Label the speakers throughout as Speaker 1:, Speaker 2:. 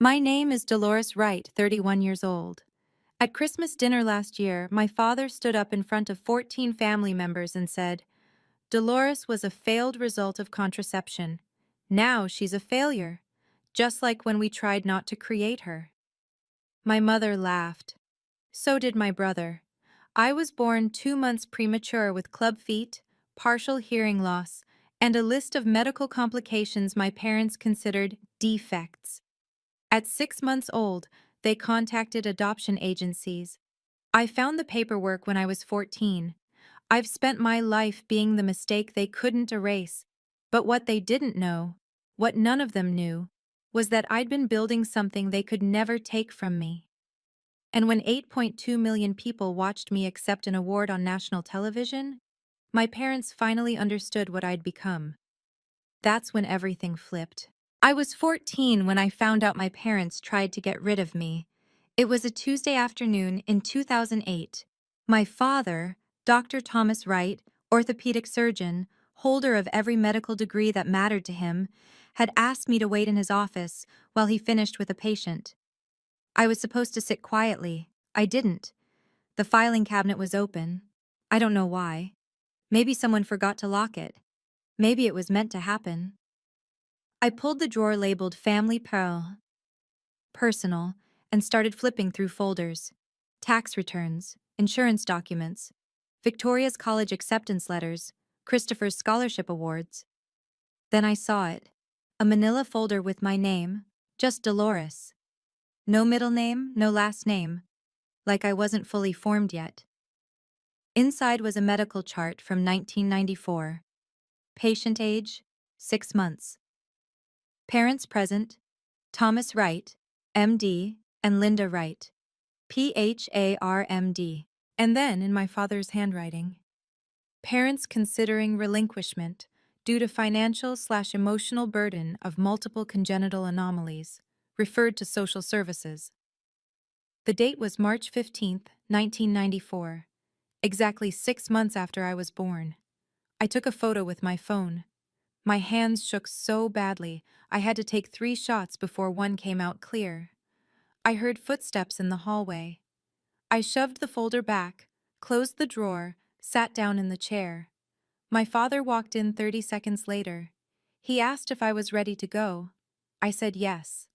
Speaker 1: My name is Dolores Wright, 31 years old. At Christmas dinner last year, my father stood up in front of 14 family members and said, Dolores was a failed result of contraception. Now she's a failure, just like when we tried not to create her. My mother laughed. So did my brother. I was born 2 months premature with club feet, partial hearing loss, and a list of medical complications my parents considered defects. At 6 months old, they contacted adoption agencies. I found the paperwork when I was 14. I've spent my life being the mistake they couldn't erase. But what they didn't know, what none of them knew, was that I'd been building something they could never take from me. And when 8.2 million people watched me accept an award on national television, my parents finally understood what I'd become. That's when everything flipped. I was 14 when I found out my parents tried to get rid of me. It was a Tuesday afternoon in 2008. My father, Dr. Thomas Wright, orthopedic surgeon, holder of every medical degree that mattered to him, had asked me to wait in his office while he finished with a patient. I was supposed to sit quietly. I didn't. The filing cabinet was open. I don't know why. Maybe someone forgot to lock it. Maybe it was meant to happen. I pulled the drawer labeled Family Pearl, Personal, and started flipping through folders. Tax returns, insurance documents, Victoria's college acceptance letters, Christopher's scholarship awards. Then I saw it. A manila folder with my name, just Dolores. No middle name, no last name. Like I wasn't fully formed yet. Inside was a medical chart from 1994. Patient age, 6 months. Parents present, Thomas Wright, MD, and Linda Wright, PHARMD. And then, in my father's handwriting, parents considering relinquishment due to financial/emotional burden of multiple congenital anomalies, referred to social services. The date was March 15, 1994, exactly 6 months after I was born. I took a photo with my phone. My hands shook so badly, I had to take 3 shots before one came out clear. I heard footsteps in the hallway. I shoved the folder back, closed the drawer, sat down in the chair. My father walked in 30 seconds later. He asked if I was ready to go. I said yes.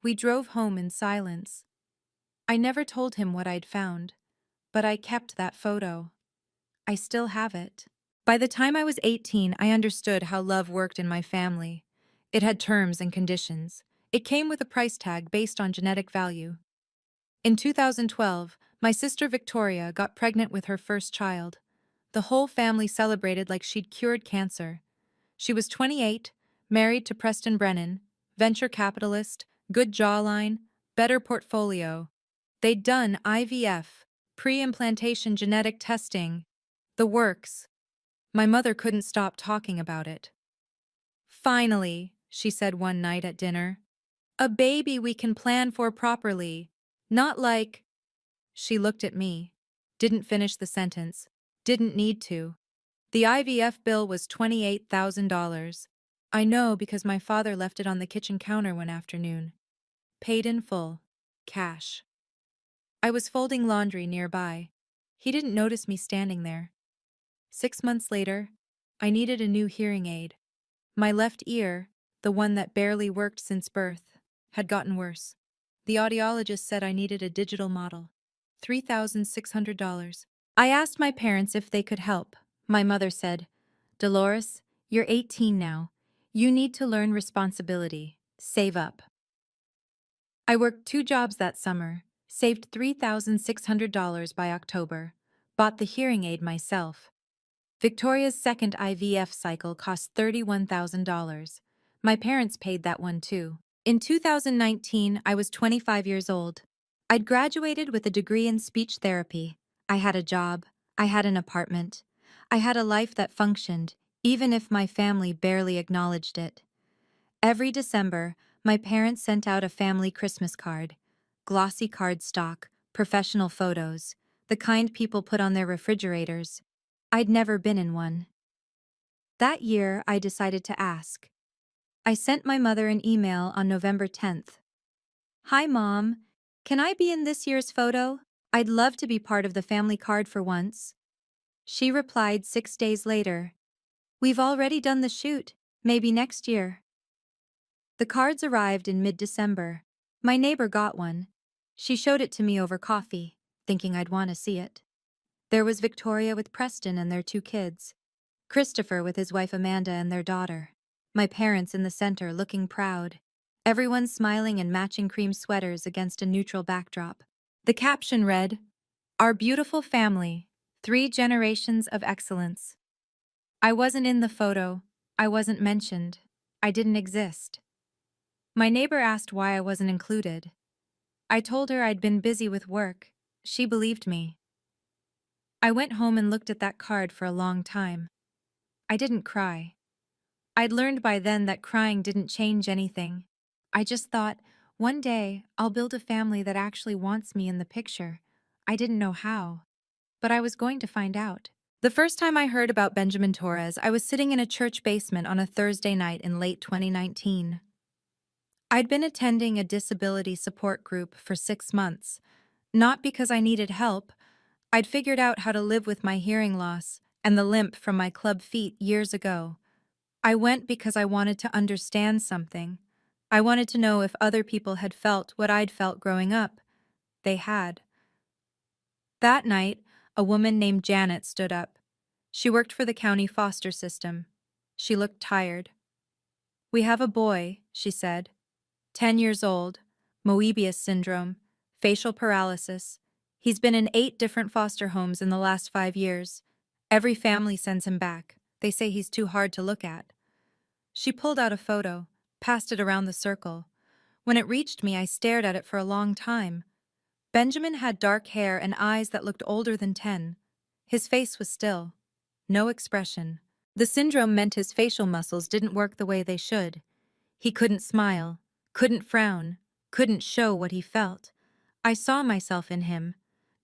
Speaker 1: We drove home in silence. I never told him what I'd found, but I kept that photo. I still have it. By the time I was 18, I understood how love worked in my family. It had terms and conditions. It came with a price tag based on genetic value. In 2012, my sister Victoria got pregnant with her first child. The whole family celebrated like she'd cured cancer. She was 28, married to Preston Brennan, venture capitalist, good jawline, better portfolio. They'd done IVF, pre-implantation genetic testing, the works. My mother couldn't stop talking about it. Finally, she said one night at dinner, a baby we can plan for properly, not like. She looked at me, didn't finish the sentence, didn't need to. The IVF bill was $28,000. I know because my father left it on the kitchen counter one afternoon. Paid in full. Cash. I was folding laundry nearby. He didn't notice me standing there. 6 months later, I needed a new hearing aid. My left ear, the one that barely worked since birth, had gotten worse. The audiologist said I needed a digital model. $3,600. I asked my parents if they could help. My mother said, Dolores, you're 18 now. You need to learn responsibility. Save up. I worked 2 jobs that summer, saved $3,600 by October, bought the hearing aid myself. Victoria's second IVF cycle cost $31,000. My parents paid that one too. In 2019, I was 25 years old. I'd graduated with a degree in speech therapy. I had a job. I had an apartment. I had a life that functioned, even if my family barely acknowledged it. Every December, my parents sent out a family Christmas card. Glossy cardstock, professional photos, the kind people put on their refrigerators. I'd never been in one. That year, I decided to ask. I sent my mother an email on November 10th. Hi, Mom. Can I be in this year's photo? I'd love to be part of the family card for once. She replied 6 days later. We've already done the shoot. Maybe next year. The cards arrived in mid-December. My neighbor got one. She showed it to me over coffee, thinking I'd want to see it. There was Victoria with Preston and their 2 kids. Christopher with his wife Amanda and their daughter. My parents in the center looking proud. Everyone smiling in matching cream sweaters against a neutral backdrop. The caption read, Our beautiful family, 3 generations of excellence. I wasn't in the photo. I wasn't mentioned. I didn't exist. My neighbor asked why I wasn't included. I told her I'd been busy with work. She believed me. I went home and looked at that card for a long time. I didn't cry. I'd learned by then that crying didn't change anything. I just thought, one day, I'll build a family that actually wants me in the picture. I didn't know how, but I was going to find out. The first time I heard about Benjamin Torres, I was sitting in a church basement on a Thursday night in late 2019. I'd been attending a disability support group for 6 months, not because I needed help. I'd figured out how to live with my hearing loss and the limp from my club feet years ago. I went because I wanted to understand something. I wanted to know if other people had felt what I'd felt growing up. They had. That night, a woman named Janet stood up. She worked for the county foster system. She looked tired. We have a boy, she said. 10 years old, Moebius syndrome, facial paralysis. He's been in 8 different foster homes in the last 5 years. Every family sends him back. They say he's too hard to look at. She pulled out a photo, passed it around the circle. When it reached me, I stared at it for a long time. Benjamin had dark hair and eyes that looked older than 10. His face was still. No expression. The syndrome meant his facial muscles didn't work the way they should. He couldn't smile, couldn't frown, couldn't show what he felt. I saw myself in him.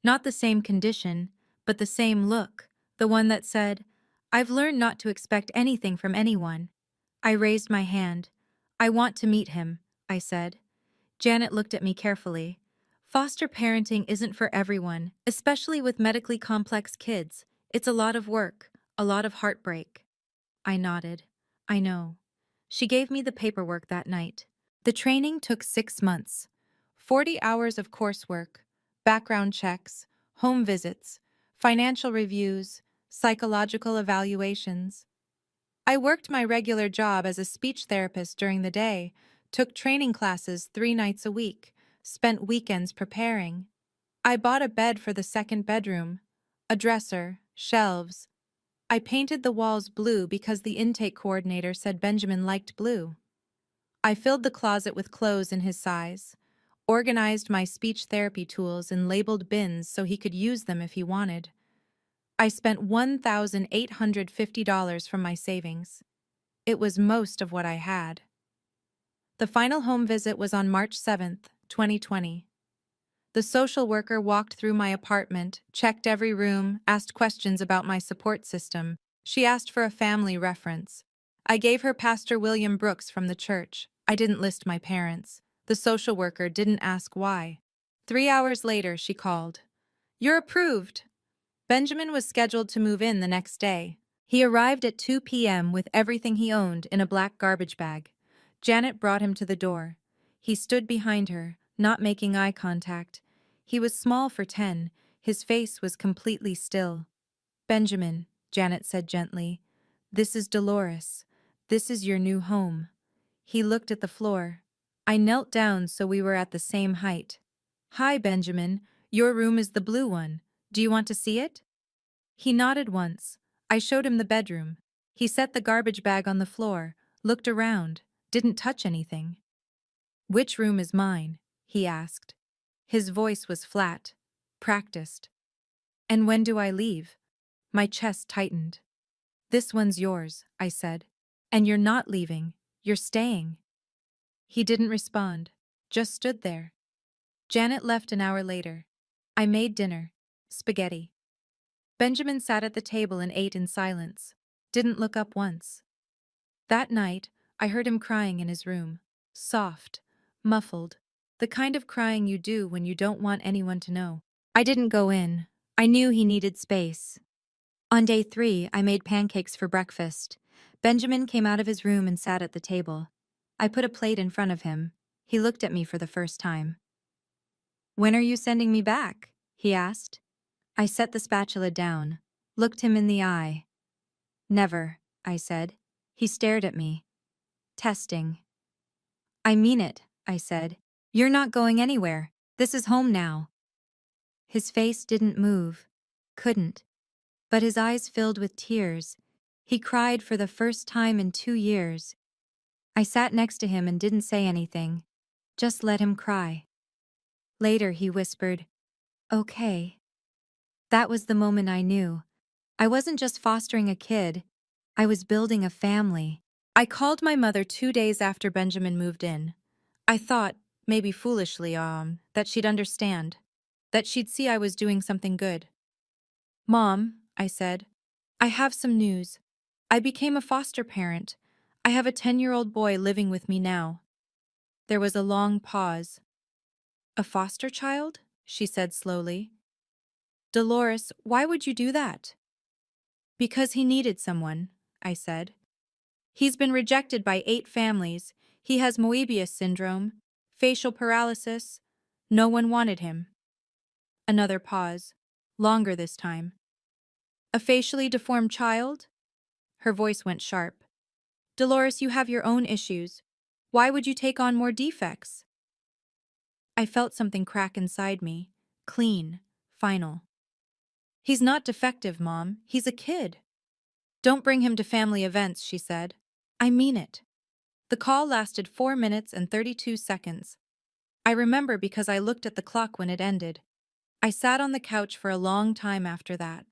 Speaker 1: Not the same condition, but the same look, the one that said, I've learned not to expect anything from anyone. I raised my hand. I want to meet him, I said. Janet looked at me carefully. Foster parenting isn't for everyone, especially with medically complex kids. It's a lot of work, a lot of heartbreak. I nodded. I know. She gave me the paperwork that night. The training took 6 months. 40 hours of coursework, background checks, home visits, financial reviews, psychological evaluations. I worked my regular job as a speech therapist during the day, took training classes 3 nights a week, spent weekends preparing. I bought a bed for the second bedroom, a dresser, shelves. I painted the walls blue because the intake coordinator said Benjamin liked blue. I filled the closet with clothes in his size, organized my speech therapy tools in labeled bins so he could use them if he wanted. I spent $1,850 from my savings. It was most of what I had. The final home visit was on March 7th, 2020. The social worker walked through my apartment, checked every room, asked questions about my support system. She asked for a family reference. I gave her Pastor William Brooks from the church. I didn't list my parents. The social worker didn't ask why. 3 hours later, she called. You're approved. Benjamin was scheduled to move in the next day. He arrived at 2 p.m. with everything he owned in a black garbage bag. Janet brought him to the door. He stood behind her, not making eye contact. He was small for 10. His face was completely still. Benjamin, Janet said gently, this is Dolores. This is your new home. He looked at the floor. I knelt down so we were at the same height. Hi, Benjamin. Your room is the blue one. Do you want to see it? He nodded once. I showed him the bedroom. He set the garbage bag on the floor, looked around, didn't touch anything. Which room is mine? He asked. His voice was flat, practiced. And when do I leave? My chest tightened. This one's yours, I said. And you're not leaving, you're staying. He didn't respond, just stood there. Janet left an hour later. I made dinner, spaghetti. Benjamin sat at the table and ate in silence, didn't look up once. That night, I heard him crying in his room, soft, muffled. The kind of crying you do when you don't want anyone to know. I didn't go in. I knew he needed space. On day 3, I made pancakes for breakfast. Benjamin came out of his room and sat at the table. I put a plate in front of him. He looked at me for the first time. "When are you sending me back?" he asked. I set the spatula down, looked him in the eye. "Never," I said. He stared at me. Testing. "I mean it," I said. "You're not going anywhere. This is home now." His face didn't move. Couldn't. But his eyes filled with tears. He cried for the first time in 2 years. I sat next to him and didn't say anything. Just let him cry. Later he whispered, "Okay." That was the moment I knew. I wasn't just fostering a kid. I was building a family. I called my mother 2 days after Benjamin moved in. I thought, maybe foolishly, that she'd understand. That she'd see I was doing something good. "Mom," I said, "I have some news. I became a foster parent. I have a 10-year-old boy living with me now." There was a long pause. "A foster child?" she said slowly. "Dolores, why would you do that?" "Because he needed someone," I said. "He's been rejected by 8 families. He has Moebius syndrome, facial paralysis. No one wanted him." Another pause. Longer this time. "A facially deformed child?" Her voice went sharp. "Dolores, you have your own issues. Why would you take on more defects?" I felt something crack inside me. Clean. Final. "He's not defective, Mom. He's a kid." "Don't bring him to family events," she said. "I mean it." The call lasted 4 minutes and 32 seconds. I remember because I looked at the clock when it ended. I sat on the couch for a long time after that.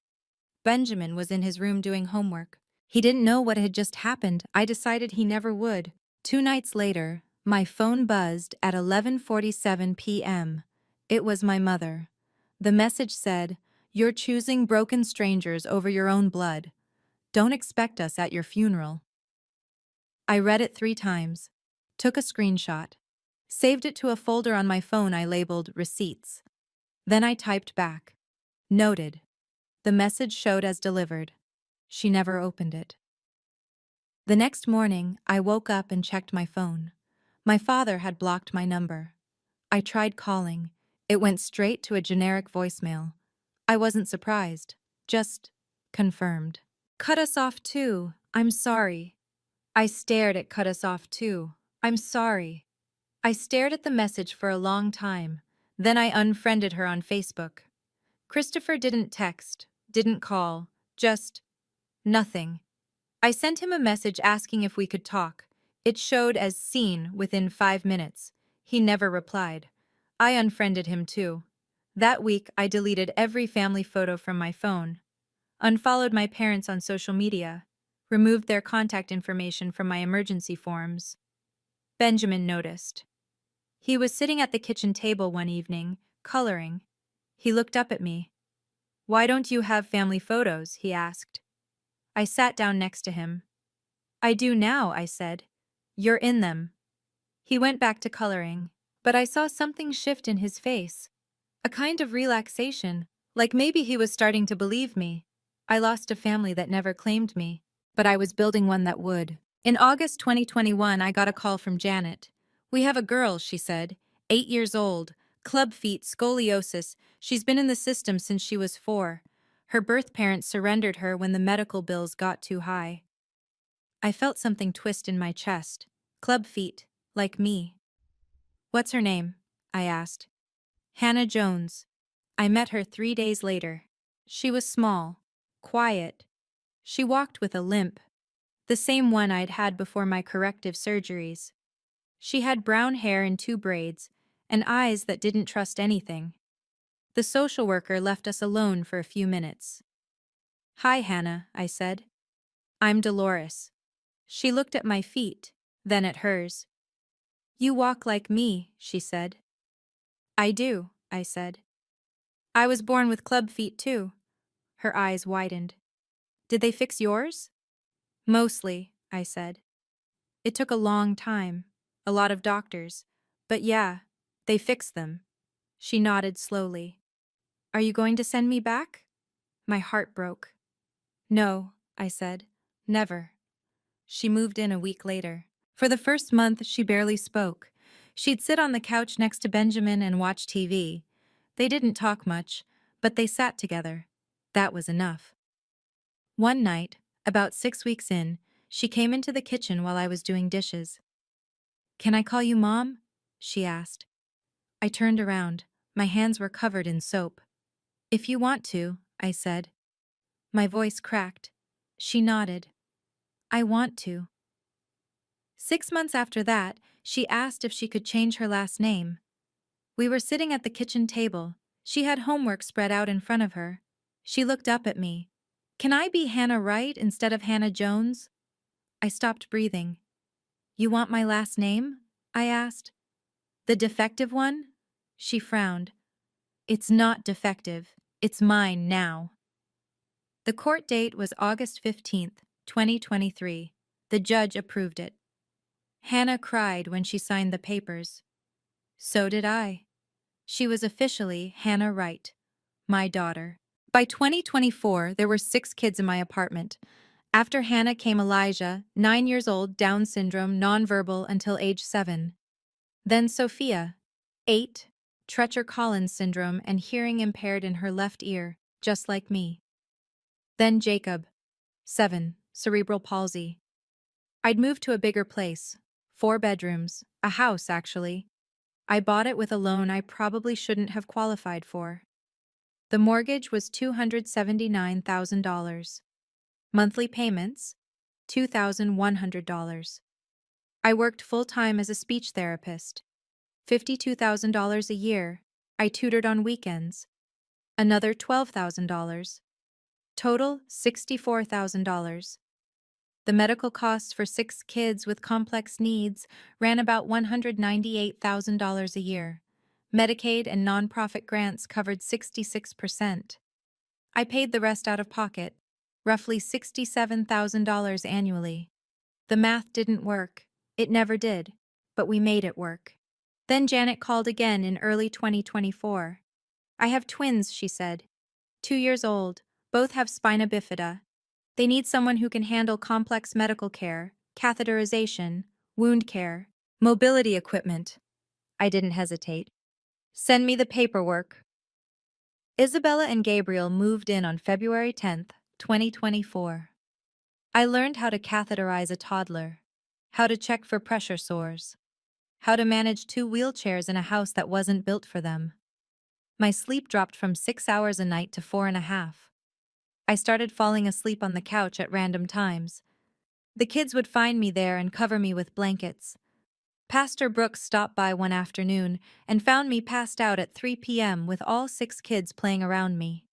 Speaker 1: Benjamin was in his room doing homework. He didn't know what had just happened. I decided he never would. 2 nights later, my phone buzzed at 11:47 p.m. It was my mother. The message said, "You're choosing broken strangers over your own blood. Don't expect us at your funeral." I read it 3 times, took a screenshot, saved it to a folder on my phone I labeled Receipts. Then I typed back. Noted. The message showed as delivered. She never opened it. The next morning, I woke up and checked my phone. My father had blocked my number. I tried calling. It went straight to a generic voicemail. I wasn't surprised, just confirmed. "Cut us off too. I'm sorry." I stared at "cut us off too. I'm sorry." I stared at the message for a long time. Then I unfriended her on Facebook. Christopher didn't text, didn't call, just nothing. I sent him a message asking if we could talk. It showed as seen within 5 minutes. He never replied. I unfriended him too. That week, I deleted every family photo from my phone, unfollowed my parents on social media, removed their contact information from my emergency forms. Benjamin noticed. He was sitting at the kitchen table one evening, coloring. He looked up at me. "Why don't you have family photos?" he asked. I sat down next to him. "I do now," I said. "You're in them." He went back to coloring, but I saw something shift in his face. A kind of relaxation, like maybe he was starting to believe me. I lost a family that never claimed me, but I was building one that would. In August 2021, I got a call from Janet. "We have a girl," she said, 8 years old, club feet, scoliosis. She's been in the system since she was 4. Her birth parents surrendered her when the medical bills got too high. I felt something twist in my chest. Club feet, like me. "What's her name?" I asked. "Hannah Jones." I met her 3 days later. She was small, quiet. She walked with a limp, the same one I'd had before my corrective surgeries. She had brown hair in 2 braids, and eyes that didn't trust anything. The social worker left us alone for a few minutes. "Hi, Hannah," I said. "I'm Dolores." She looked at my feet, then at hers. "You walk like me," she said. "I do," I said. "I was born with club feet too." Her eyes widened. "Did they fix yours?" "Mostly," I said. "It took a long time, a lot of doctors, but yeah, They fixed them. She nodded slowly. Are you going to send me back? My heart broke. No, I said. Never. She moved in a week later. For the first month, she barely spoke. She'd sit on the couch next to Benjamin and watch TV. They didn't talk much, but they sat together. That was enough. One night, about 6 weeks in, she came into the kitchen while I was doing dishes. Can I call you Mom? She asked. I turned around. My hands were covered in soap. If you want to, I said. My voice cracked. She nodded. I want to. 6 months after that, she asked if she could change her last name. We were sitting at the kitchen table. She had homework spread out in front of her. She looked up at me. Can I be Hannah Wright instead of Hannah Jones? I stopped breathing. You want my last name? I asked. The defective one? She frowned. It's not defective. It's mine now. The court date was August 15th, 2023. The judge approved it. Hannah cried when she signed the papers. So did I. She was officially Hannah Wright, my daughter. By 2024, there were 6 kids in my apartment. After Hannah came Elijah, 9 years old, Down syndrome, nonverbal until age 7. Then Sophia, 8, Treacher Collins syndrome and hearing impaired in her left ear, just like me. Then Jacob, 7, cerebral palsy. I'd moved to a bigger place, 4 bedrooms, a house actually. I bought it with a loan I probably shouldn't have qualified for. The mortgage was $279,000. Monthly payments, $2,100. I worked full-time as a speech therapist. $52,000 a year. I tutored on weekends. Another $12,000. Total, $64,000. The medical costs for 6 kids with complex needs ran about $198,000 a year. Medicaid and nonprofit grants covered 66%. I paid the rest out of pocket, roughly $67,000 annually. The math didn't work. It never did, but we made it work. Then Janet called again in early 2024. I have twins, she said. 2 years old, both have spina bifida. They need someone who can handle complex medical care, catheterization, wound care, mobility equipment. I didn't hesitate. Send me the paperwork. Isabella and Gabriel moved in on February 10th, 2024. I learned how to catheterize a toddler, how to check for pressure sores, how to manage 2 wheelchairs in a house that wasn't built for them. My sleep dropped from 6 hours a night to 4.5. I started falling asleep on the couch at random times. The kids would find me there and cover me with blankets. Pastor Brooks stopped by one afternoon and found me passed out at 3 p.m. with all 6 kids playing around me.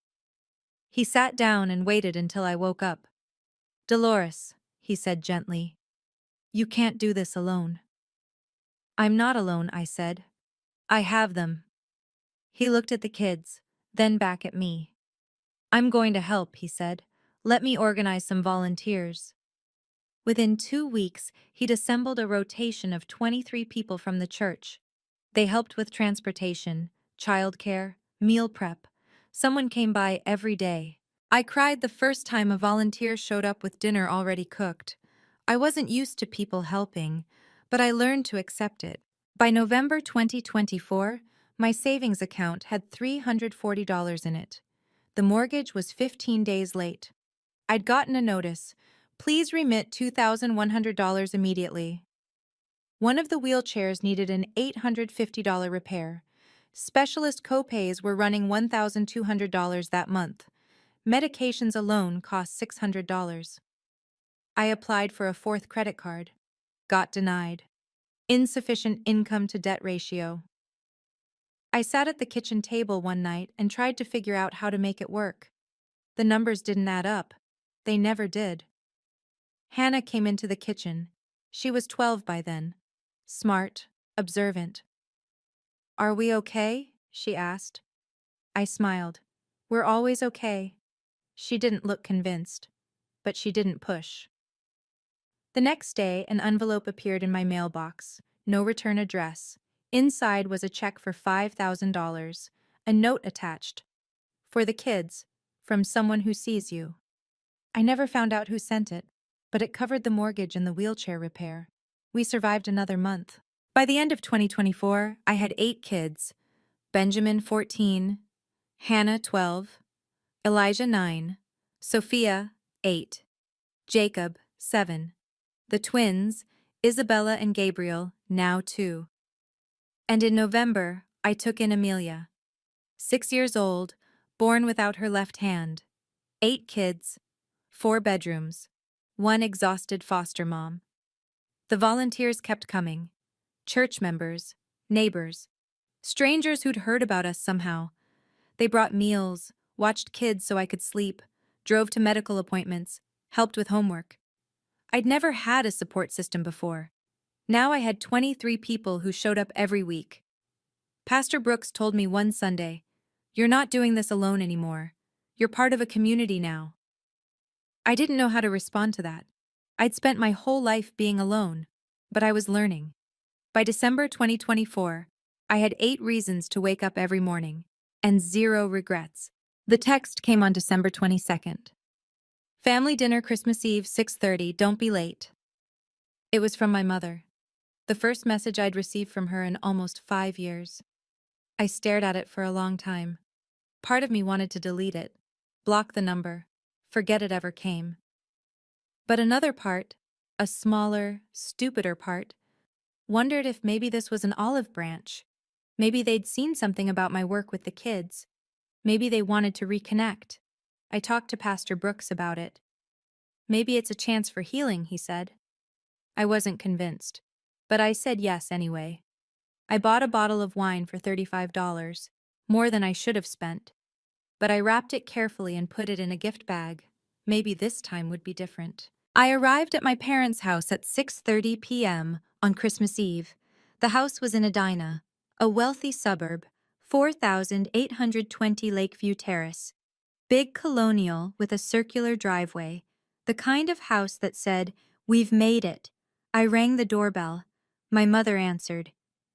Speaker 1: He sat down and waited until I woke up. Dolores, he said gently, you can't do this alone. I'm not alone, I said. I have them. He looked at the kids, then back at me. I'm going to help, he said. Let me organize some volunteers. Within 2 weeks, he'd assembled a rotation of 23 people from the church. They helped with transportation, childcare, meal prep. Someone came by every day. I cried the first time a volunteer showed up with dinner already cooked. I wasn't used to people helping, but I learned to accept it. By November 2024, my savings account had $340 in it. The mortgage was 15 days late. I'd gotten a notice. Please remit $2,100 immediately. One of the wheelchairs needed an $850 repair. Specialist copays were running $1,200 that month. Medications alone cost $600. I applied for a 4th credit card. Got denied. Insufficient income to debt ratio. I sat at the kitchen table one night and tried to figure out how to make it work. The numbers didn't add up. They never did. Hannah came into the kitchen. She was 12 by then. Smart, observant. Are we okay? She asked. I smiled. We're always okay. She didn't look convinced, but she didn't push. The next day, an envelope appeared in my mailbox. No return address. Inside was a check for $5,000, a note attached. For the kids, from someone who sees you. I never found out who sent it, but it covered the mortgage and the wheelchair repair. We survived another month. By the end of 2024, I had 8 kids: Benjamin, 14, Hannah, 12, Elijah, 9, Sophia, 8, Jacob, 7, the twins, Isabella and Gabriel, now 2. And in November, I took in Amelia, 6 years old, born without her left hand. 8 kids, 4 bedrooms, 1 exhausted foster mom. The volunteers kept coming. Church members, neighbors, strangers who'd heard about us somehow. They brought meals, watched kids so I could sleep, drove to medical appointments, helped with homework. I'd never had a support system before. Now I had 23 people who showed up every week. Pastor Brooks told me one Sunday, "You're not doing this alone anymore. You're part of a community now." I didn't know how to respond to that. I'd spent my whole life being alone, but I was learning. By December 2024, I had 8 reasons to wake up every morning, and 0 regrets. The text came on December 22nd. Family dinner Christmas Eve, 6:30, don't be late. It was from my mother. The first message I'd received from her in almost 5 years. I stared at it for a long time. Part of me wanted to delete it, block the number, forget it ever came. But another part, a smaller, stupider part, wondered if maybe this was an olive branch. Maybe they'd seen something about my work with the kids. Maybe they wanted to reconnect. I talked to Pastor Brooks about it. Maybe it's a chance for healing, he said. I wasn't convinced, but I said yes anyway. I bought a bottle of wine for $35, more than I should have spent. But I wrapped it carefully and put it in a gift bag. Maybe this time would be different. I arrived at my parents' house at 6:30 p.m. on Christmas Eve. The house was in Edina, a wealthy suburb, 4,820 Lakeview Terrace. Big colonial with a circular driveway, the kind of house that said, "We've made it." I rang the doorbell. My mother answered.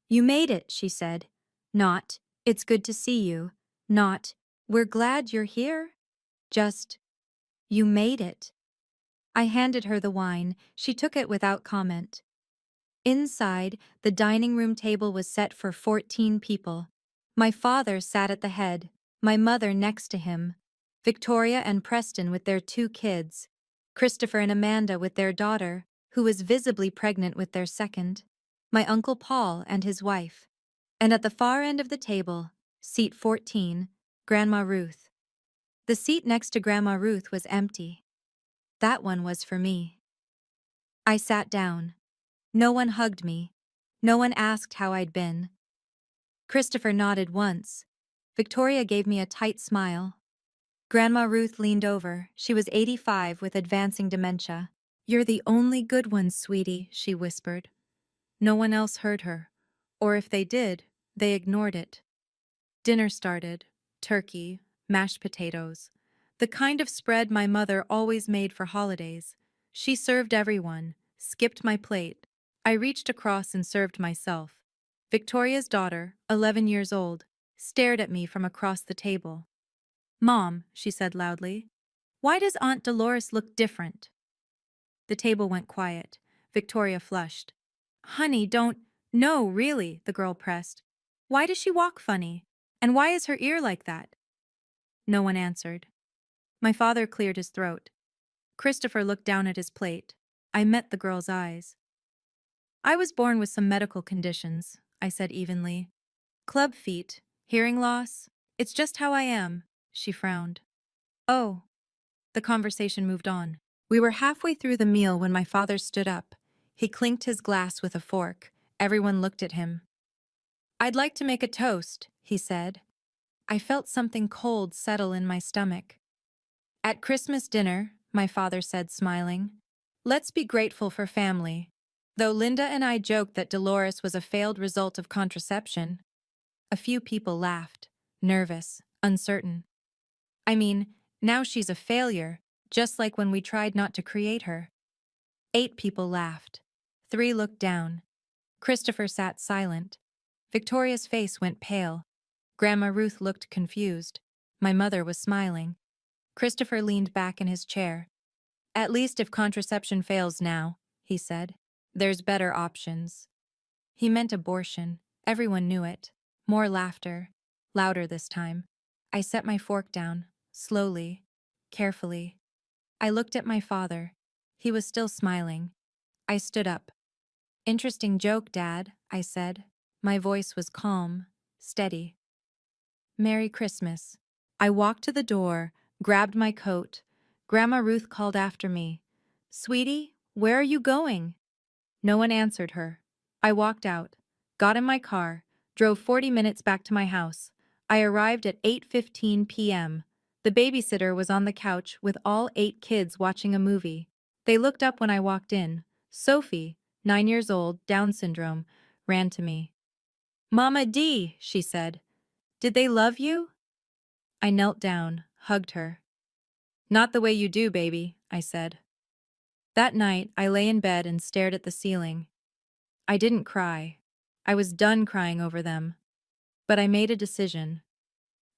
Speaker 1: "You made it," she said. Not, "It's good to see you." Not, "We're glad you're here." Just, "You made it." I handed her the wine. She took it without comment. Inside, the dining room table was set for 14 people. My father sat at the head, my mother next to him, Victoria and Preston with their 2 kids, Christopher and Amanda with their daughter, who was visibly pregnant with their second, my Uncle Paul and his wife. And at the far end of the table, seat 14, Grandma Ruth. The seat next to Grandma Ruth was empty. That one was for me. I sat down. No one hugged me. No one asked how I'd been. Christopher nodded once. Victoria gave me a tight smile. Grandma Ruth leaned over. She was 85 with advancing dementia. "You're the only good one, sweetie," she whispered. No one else heard her. Or if they did, they ignored it. Dinner started. Turkey, mashed potatoes. The kind of spread my mother always made for holidays. She served everyone, skipped my plate. I reached across and served myself. Victoria's daughter, 11 years old, stared at me from across the table. "Mom," she said loudly, "why does Aunt Dolores look different?" The table went quiet. Victoria flushed. "Honey, don't—" "No, really," the girl pressed. "Why does she walk funny? And why is her ear like that?" No one answered. My father cleared his throat. Christopher looked down at his plate. I met the girl's eyes. "I was born with some medical conditions," I said evenly. "Club feet, hearing loss. It's just how I am," she frowned. "Oh." The conversation moved on. We were halfway through the meal when my father stood up. He clinked his glass with a fork. Everyone looked at him. "I'd like to make a toast," he said. I felt something cold settle in my stomach. "At Christmas dinner," my father said, smiling, "let's be grateful for family." Though Linda and I joked that Dolores was a failed result of contraception, a few people laughed, nervous, uncertain. I mean, now she's a failure, just like when we tried not to create her. 8 people laughed. 3 looked down. Christopher sat silent. Victoria's face went pale. Grandma Ruth looked confused. My mother was smiling. Christopher leaned back in his chair. At least if contraception fails now, he said, there's better options. He meant abortion. Everyone knew it. More laughter. Louder this time. I set my fork down, slowly, carefully. I looked at my father. He was still smiling. I stood up. Interesting joke, Dad, I said. My voice was calm, steady. Merry Christmas. I walked to the door, grabbed my coat. Grandma Ruth called after me. Sweetie, where are you going? No one answered her. I walked out, got in my car, drove 40 minutes back to my house. I arrived at 8:15 p.m. The babysitter was on the couch with all 8 kids watching a movie. They looked up when I walked in. Sophie, 9 years old, Down syndrome, ran to me. Mama D, she said. Did they love you? I knelt down, hugged her. Not the way you do, baby, I said. That night, I lay in bed and stared at the ceiling. I didn't cry. I was done crying over them. But I made a decision.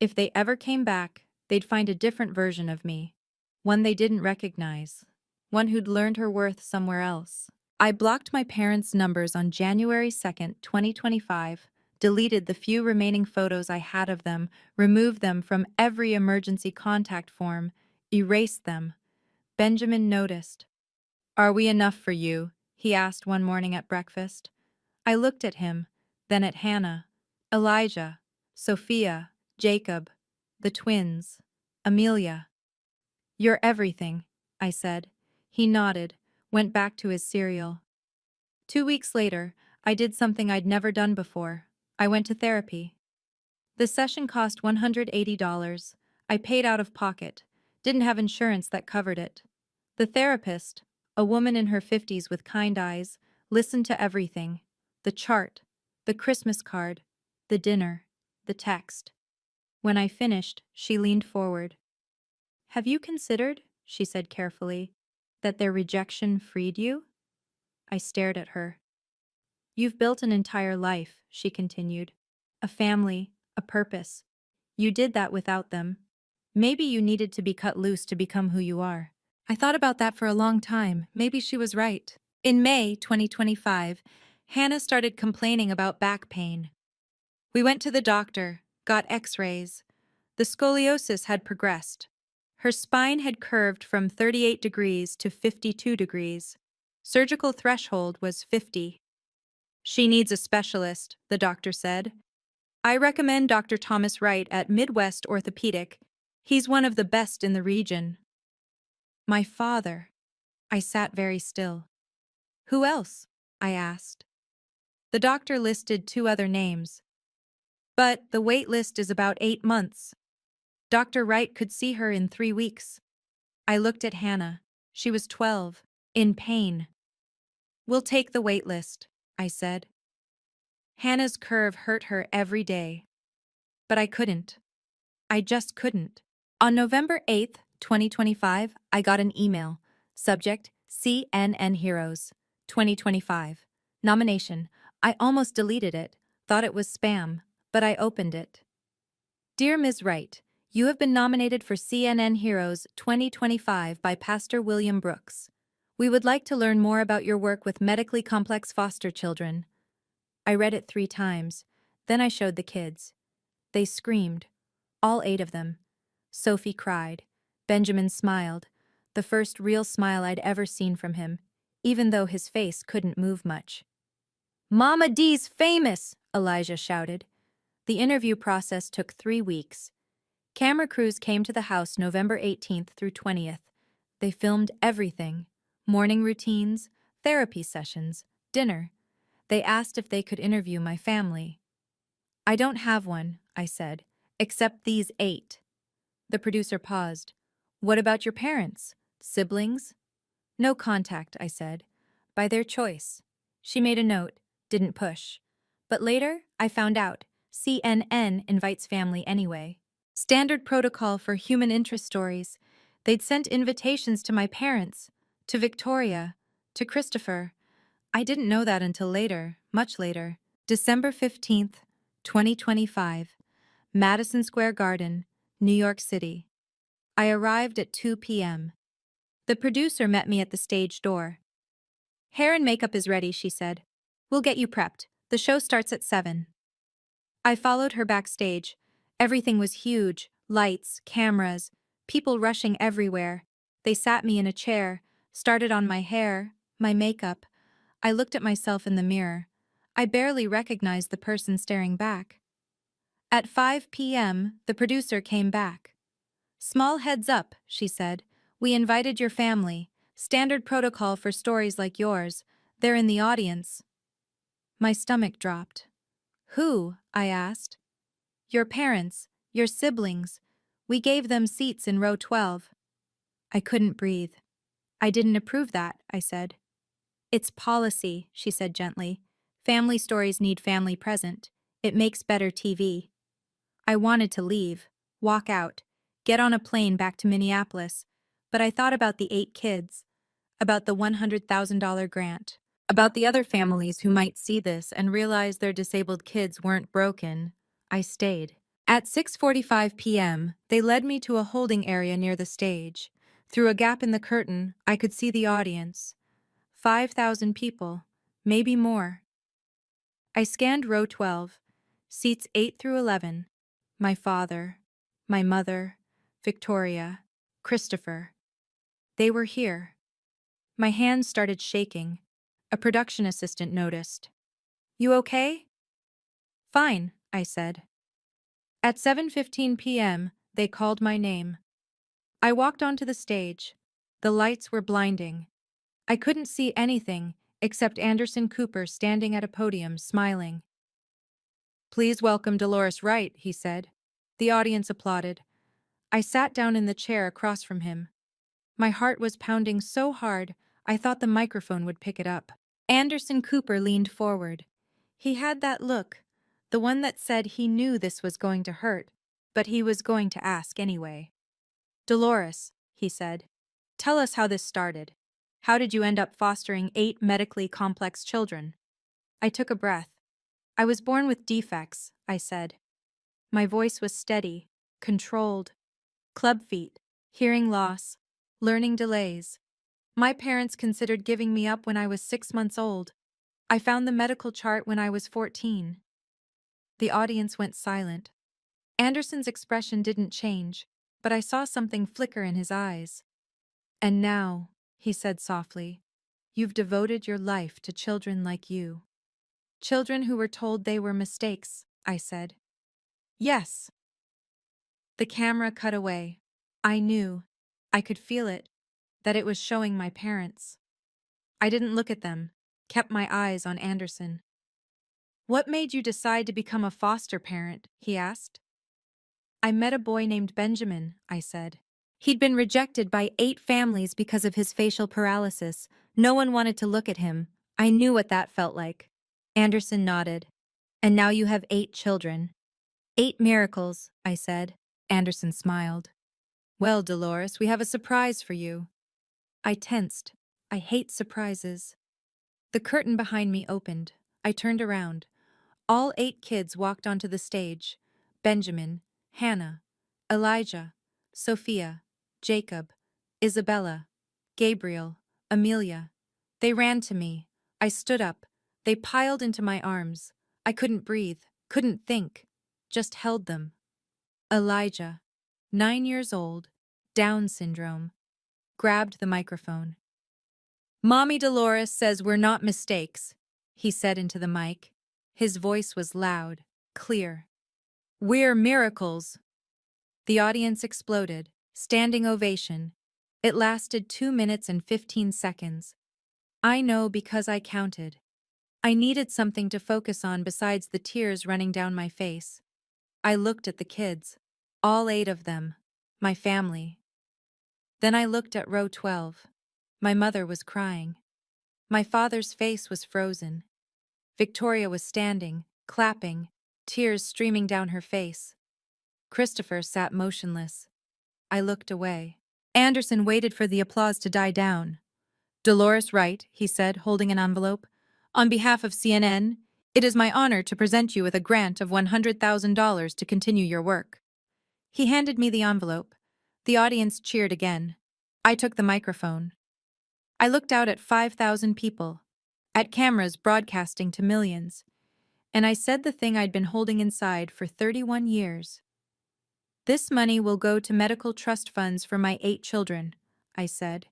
Speaker 1: If they ever came back, they'd find a different version of me. One they didn't recognize. One who'd learned her worth somewhere else. I blocked my parents' numbers on January 2nd, 2025, deleted the few remaining photos I had of them, removed them from every emergency contact form, erased them. Benjamin noticed. Are we enough for you? He asked one morning at breakfast. I looked at him, then at Hannah, Elijah, Sophia, Jacob, the twins, Amelia. You're everything, I said. He nodded, went back to his cereal. 2 weeks later, I did something I'd never done before. I went to therapy. The session cost $180. I paid out of pocket, didn't have insurance that covered it. The therapist, a woman in her 50s with kind eyes, listened to everything. The chart, the Christmas card, the dinner, the text. When I finished, she leaned forward. Have you considered, she said carefully, that their rejection freed you? I stared at her. You've built an entire life, she continued. A family, a purpose. You did that without them. Maybe you needed to be cut loose to become who you are. I thought about that for a long time. Maybe she was right. In May 2025, Hannah started complaining about back pain. We went to the doctor, got x-rays. The scoliosis had progressed. Her spine had curved from 38 degrees to 52 degrees. Surgical threshold was 50. She needs a specialist, the doctor said. I recommend Dr. Thomas Wright at Midwest Orthopedic. He's one of the best in the region. My father. I sat very still. Who else? I asked. The doctor listed 2 other names. But the wait list is about 8 months. Dr. Wright could see her in 3 weeks. I looked at Hannah. She was 12, in pain. We'll take the wait list, I said. Hannah's curve hurt her every day. But I couldn't. I just couldn't. On November 8th, 2025, I got an email. Subject, CNN Heroes, 2025. Nomination. I almost deleted it, thought it was spam, but I opened it. Dear Ms. Wright, you have been nominated for CNN Heroes 2025 by Pastor William Brooks. We would like to learn more about your work with medically complex foster children. I read it 3 times. Then I showed the kids. They screamed. All 8 of them. Sophie cried. Benjamin smiled. The first real smile I'd ever seen from him, even though his face couldn't move much. Mama D's famous, Elijah shouted. The interview process took 3 weeks. Camera crews came to the house November 18th through 20th. They filmed everything. Morning routines, therapy sessions, dinner. They asked if they could interview my family. I don't have one, I said, except these 8. The producer paused. What about your parents? Siblings? No contact, I said. By their choice. She made a note, didn't push. But later, I found out. CNN invites family anyway. Standard protocol for human interest stories. They'd sent invitations to my parents, to Victoria, to Christopher. I didn't know that until later, much later. December 15th, 2025, Madison Square Garden, New York City. I arrived at 2 p.m. The producer met me at the stage door. "Hair and makeup is ready," she said. "We'll get you prepped. The show starts at 7. I followed her backstage. Everything was huge: lights, cameras, people rushing everywhere. They sat me in a chair, started on my hair, my makeup. I looked at myself in the mirror. I barely recognized the person staring back. At 5 p.m., the producer came back. "Small heads up," she said. "We invited your family. Standard protocol for stories like yours. They're in the audience." My stomach dropped. "Who?" I asked. "Your parents, your siblings. We gave them seats in row 12. I couldn't breathe. "I didn't approve that," I said. "It's policy," she said gently. "Family stories need family present. It makes better TV." I wanted to leave, walk out, get on a plane back to Minneapolis, but I thought about the 8 kids, about the $100,000 grant, about the other families who might see this and realize their disabled kids weren't broken. I stayed. At 6:45 p.m., they led me to a holding area near the stage. Through a gap in the curtain, I could see the audience. 5,000 people, maybe more. I scanned row 12, seats 8 through 11. My father, my mother, Victoria, Christopher. They were here. My hands started shaking. A production assistant noticed. "You okay?" "Fine," I said. At 7:15 p.m., they called my name. I walked onto the stage. The lights were blinding. I couldn't see anything except Anderson Cooper standing at a podium, smiling. "Please welcome Dolores Wright," he said. The audience applauded. I sat down in the chair across from him. My heart was pounding so hard, I thought the microphone would pick it up. Anderson Cooper leaned forward. He had that look, the one that said he knew this was going to hurt, but he was going to ask anyway. "Dolores," he said, "tell us how this started. How did you end up fostering 8 medically complex children?" I took a breath. "I was born with defects," I said. My voice was steady, controlled. Club feet, hearing loss, learning delays. My parents considered giving me up when I was 6 months old. I found the medical chart when I was 14. The audience went silent. Anderson's expression didn't change, but I saw something flicker in his eyes. "And now," he said softly, "you've devoted your life to children like you." "Children who were told they were mistakes," I said. "Yes." The camera cut away. I knew, I could feel it, that it was showing my parents. I didn't look at them, kept my eyes on Anderson. "What made you decide to become a foster parent?" he asked. "I met a boy named Benjamin," I said. He'd been rejected by 8 families because of his facial paralysis. No one wanted to look at him. I knew what that felt like. Anderson nodded. "And now you have 8 children." "8 miracles," I said. Anderson smiled. "Well, Dolores, we have a surprise for you." I tensed. I hate surprises. The curtain behind me opened. I turned around. All 8 kids walked onto the stage. Benjamin, Hannah, Elijah, Sophia, Jacob, Isabella, Gabriel, Amelia. They ran to me. I stood up. They piled into my arms. I couldn't breathe, couldn't think, just held them. Elijah, 9 years old, Down syndrome, grabbed the microphone. "Mommy Dolores says we're not mistakes," he said into the mic. His voice was loud, clear. "We're miracles." The audience exploded, standing ovation. It lasted 2 minutes and 15 seconds. I know because I counted. I needed something to focus on besides the tears running down my face. I looked at the kids, all 8 of them, my family. Then I looked at row 12. My mother was crying. My father's face was frozen. Victoria was standing, clapping, tears streaming down her face. Christopher sat motionless. I looked away. Anderson waited for the applause to die down. "Dolores Wright," he said, holding an envelope. "On behalf of CNN, It is my honor to present you with a grant of $100,000 to continue your work. He handed me the envelope. The audience cheered again. I took the microphone. I looked out at 5,000 people, at cameras broadcasting to millions, and I said the thing I'd been holding inside for 31 years. This money will go to medical trust funds for my 8 children, I said.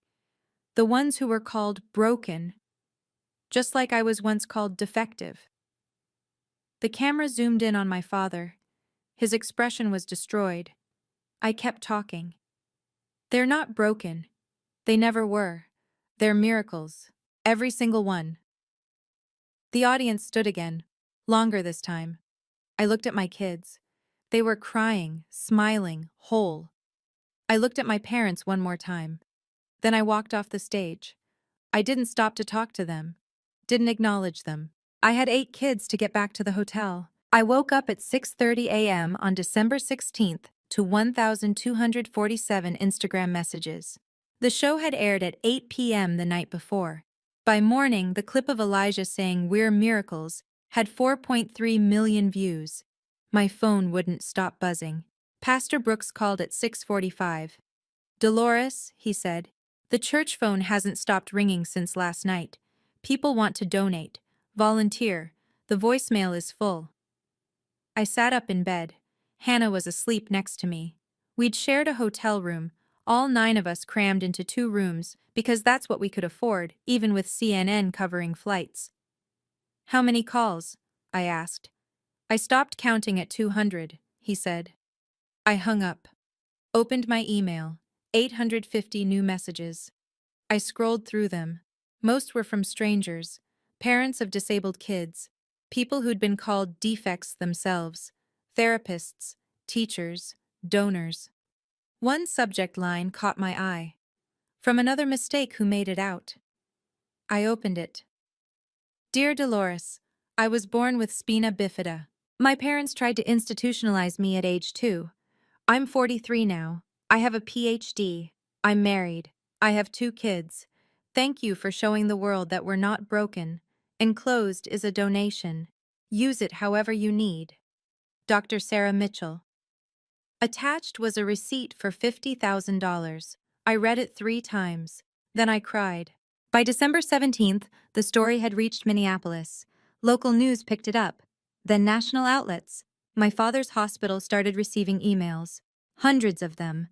Speaker 1: The ones who were called broken, just like I was once called defective. The camera zoomed in on my father. His expression was destroyed. I kept talking. They're not broken. They never were. They're miracles. Every single one. The audience stood again, longer this time. I looked at my kids. They were crying, smiling, whole. I looked at my parents one more time. Then I walked off the stage. I didn't stop to talk to them. Didn't acknowledge them. I had 8 kids to get back to the hotel. I woke up at 6:30 a.m. on December 16th to 1,247 Instagram messages. The show had aired at 8 p.m. the night before. By morning, the clip of Elijah saying "We're miracles" had 4.3 million views. My phone wouldn't stop buzzing. Pastor Brooks called at 6:45. "Dolores," he said, "the church phone hasn't stopped ringing since last night. People want to donate. Volunteer. The voicemail is full." I sat up in bed. Hannah was asleep next to me. We'd shared a hotel room, all 9 of us crammed into 2 rooms, because that's what we could afford, even with CNN covering flights. "How many calls?" I asked. "I stopped counting at 200, he said. I hung up. Opened my email. 850 new messages. I scrolled through them. Most were from strangers, parents of disabled kids, people who'd been called defects themselves, therapists, teachers, donors. One subject line caught my eye. From another mistake who made it out. I opened it. "Dear Dolores, I was born with spina bifida. My parents tried to institutionalize me at age 2. I'm 43 now. I have a PhD. I'm married. I have 2 kids. Thank you for showing the world that we're not broken. Enclosed is a donation. Use it however you need. Dr. Sarah Mitchell." Attached was a receipt for $50,000. I read it 3 times. Then I cried. By December 17th, the story had reached Minneapolis. Local news picked it up. Then national outlets. My father's hospital started receiving emails. Hundreds of them.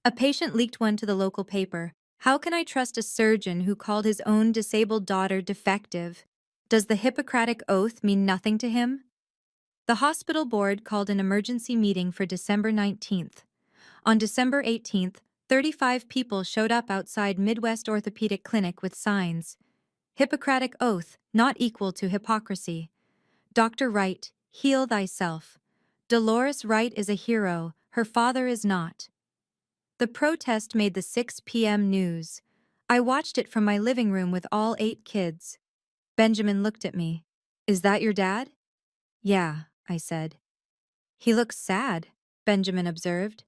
Speaker 1: A patient leaked one to the local paper. "How can I trust a surgeon who called his own disabled daughter defective? Does the Hippocratic Oath mean nothing to him?" The hospital board called an emergency meeting for December 19th. On December 18th, 35 people showed up outside Midwest Orthopedic Clinic with signs. "Hippocratic Oath, not equal to hypocrisy. Dr. Wright, heal thyself. Dolores Wright is a hero, her father is not." The protest made the 6 p.m. news. I watched it from my living room with all 8 kids. Benjamin looked at me. "Is that your dad?" "Yeah," I said. "He looks sad," Benjamin observed.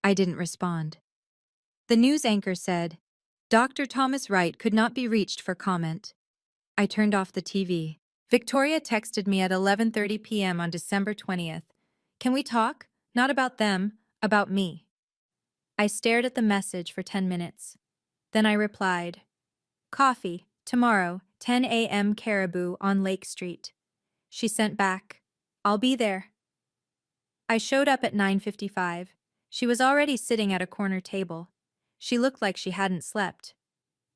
Speaker 1: I didn't respond. The news anchor said, "Dr. Thomas Wright could not be reached for comment." I turned off the TV. Victoria texted me at 11:30 p.m. on December 20th. "Can we talk? Not about them, about me." I stared at the message for 10 minutes. Then I replied, "Coffee, tomorrow, 10 a.m. Caribou on Lake Street." She sent back, "I'll be there." I showed up at 9:55. She was already sitting at a corner table. She looked like she hadn't slept.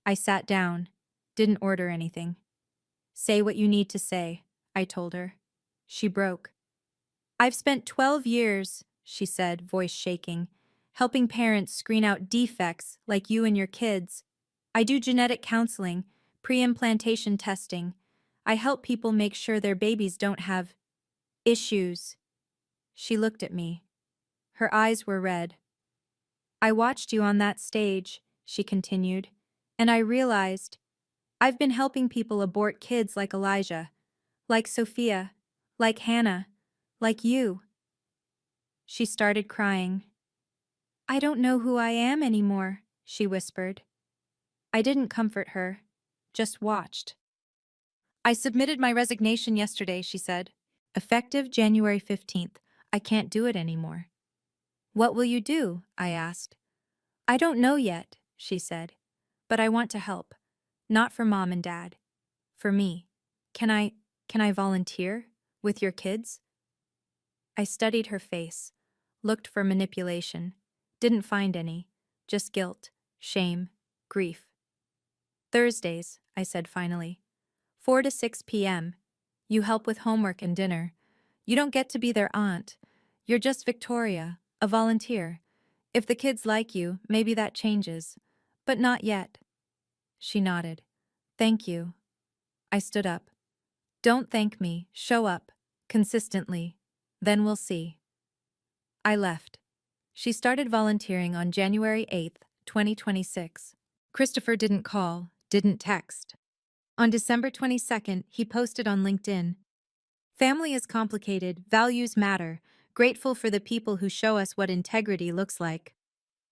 Speaker 1: I sat down, didn't order anything. "Say what you need to say," I told her. She broke. "I've spent 12 years," she said, voice shaking, "helping parents screen out defects like you and your kids. I do genetic counseling, pre-implantation testing. I help people make sure their babies don't have issues." She looked at me. Her eyes were red. "I watched you on that stage," she continued, "and I realized I've been helping people abort kids like Elijah, like Sophia, like Hannah, like you." She started crying. "I don't know who I am anymore," she whispered. I didn't comfort her, just watched. I submitted my resignation yesterday, she said. Effective January 15th. I can't do it anymore. What will you do? I asked. I don't know yet, she said. But I want to help. Not for mom and dad. For me. Can I volunteer? With your kids? I studied her face. Looked for manipulation. Didn't find any. Just guilt, shame, grief. Thursdays, I said finally. 4 to 6 p.m. You help with homework and dinner. You don't get to be their aunt. You're just Victoria, a volunteer. If the kids like you, maybe that changes. But not yet. She nodded. Thank you. I stood up. Don't thank me. Show up. Consistently. Then we'll see. I left. She started volunteering on January 8th, 2026. Christopher didn't call, didn't text. On December 22nd, he posted on LinkedIn, "Family is complicated, values matter, grateful for the people who show us what integrity looks like."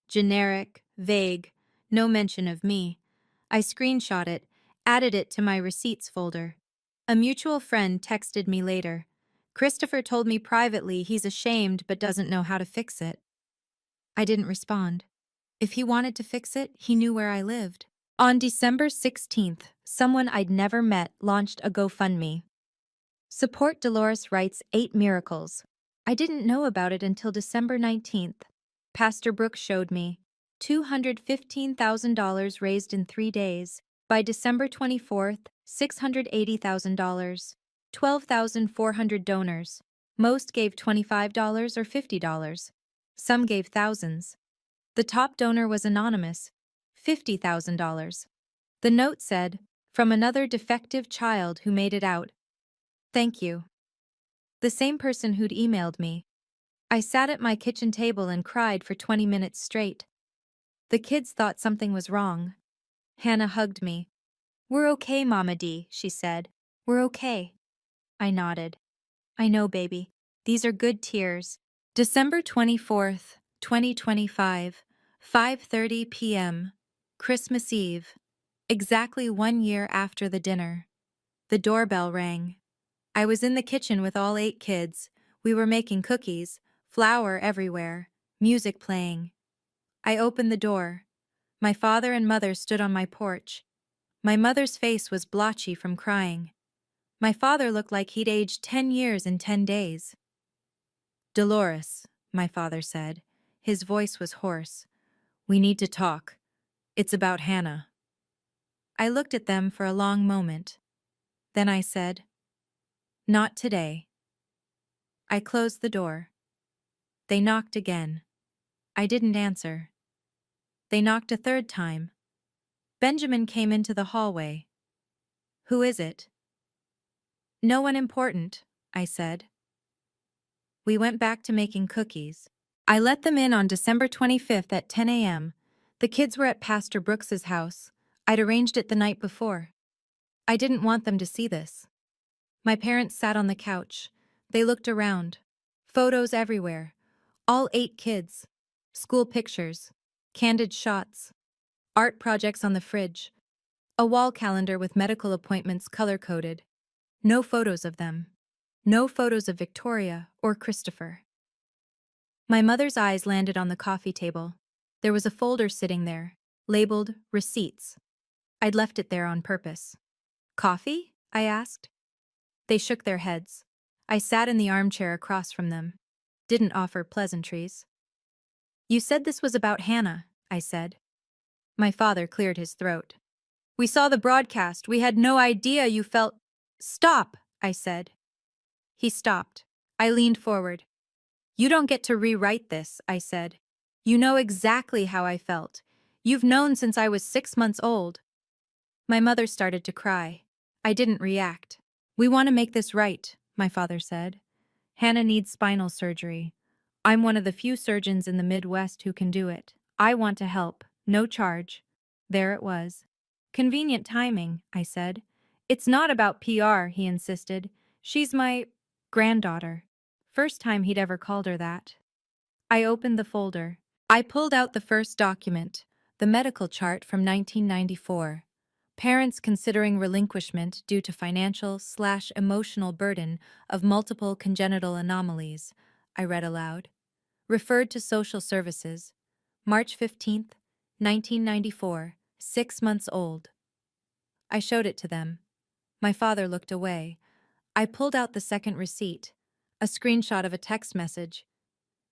Speaker 1: Generic, vague, no mention of me. I screenshot it, added it to my receipts folder. A mutual friend texted me later. Christopher told me privately he's ashamed but doesn't know how to fix it. I didn't respond. If he wanted to fix it, he knew where I lived. On December 16th, someone I'd never met launched a GoFundMe. Support Dolores Wright's 8 Miracles. I didn't know about it until December 19th. Pastor Brooks showed me. $215,000 raised in 3 days. By December 24th, $680,000. 12,400 donors. Most gave $25 or $50. Some gave thousands. The top donor was anonymous. $50,000. The note said, "From another defective child who made it out. Thank you." The same person who'd emailed me. I sat at my kitchen table and cried for 20 minutes straight. The kids thought something was wrong. Hannah hugged me. "We're okay, Mama D," she said. "We're okay." I nodded. "I know, baby. These are good tears." December 24th, 2025, 5:30 p.m. Christmas Eve. Exactly 1 year after the dinner. The doorbell rang. I was in the kitchen with all 8 kids. We were making cookies, flour everywhere, music playing. I opened the door. My father and mother stood on my porch. My mother's face was blotchy from crying. My father looked like he'd aged 10 years in 10 days. "Dolores," my father said. His voice was hoarse. "We need to talk. It's about Hannah." I looked at them for a long moment. Then I said, "Not today." I closed the door. They knocked again. I didn't answer. They knocked a third time. Benjamin came into the hallway. "Who is it?" "No one important," I said. We went back to making cookies. I let them in on December 25th at 10 a.m. The kids were at Pastor Brooks's house. I'd arranged it the night before. I didn't want them to see this. My parents sat on the couch. They looked around. Photos everywhere. All 8 kids. School pictures. Candid shots. Art projects on the fridge. A wall calendar with medical appointments color-coded. No photos of them. No photos of Victoria or Christopher. My mother's eyes landed on the coffee table. There was a folder sitting there, labeled Receipts. I'd left it there on purpose. "Coffee?" I asked. They shook their heads. I sat in the armchair across from them. Didn't offer pleasantries. "You said this was about Hannah," I said. My father cleared his throat. "We saw the broadcast. We had no idea you felt—" "Stop," I said. He stopped. I leaned forward. "You don't get to rewrite this," I said. "You know exactly how I felt. You've known since I was 6 months old." My mother started to cry. I didn't react. "We want to make this right," my father said. "Hannah needs spinal surgery. I'm one of the few surgeons in the Midwest who can do it. I want to help. No charge." There it was. "Convenient timing," I said. "It's not about PR," he insisted. "She's my granddaughter." First time he'd ever called her that. I opened the folder. I pulled out the first document, the medical chart from 1994. Parents considering relinquishment due to financial/emotional burden of multiple congenital anomalies, I read aloud. Referred to social services. March 15th, 1994, 6 months old. I showed it to them. My father looked away. I pulled out the second receipt, a screenshot of a text message.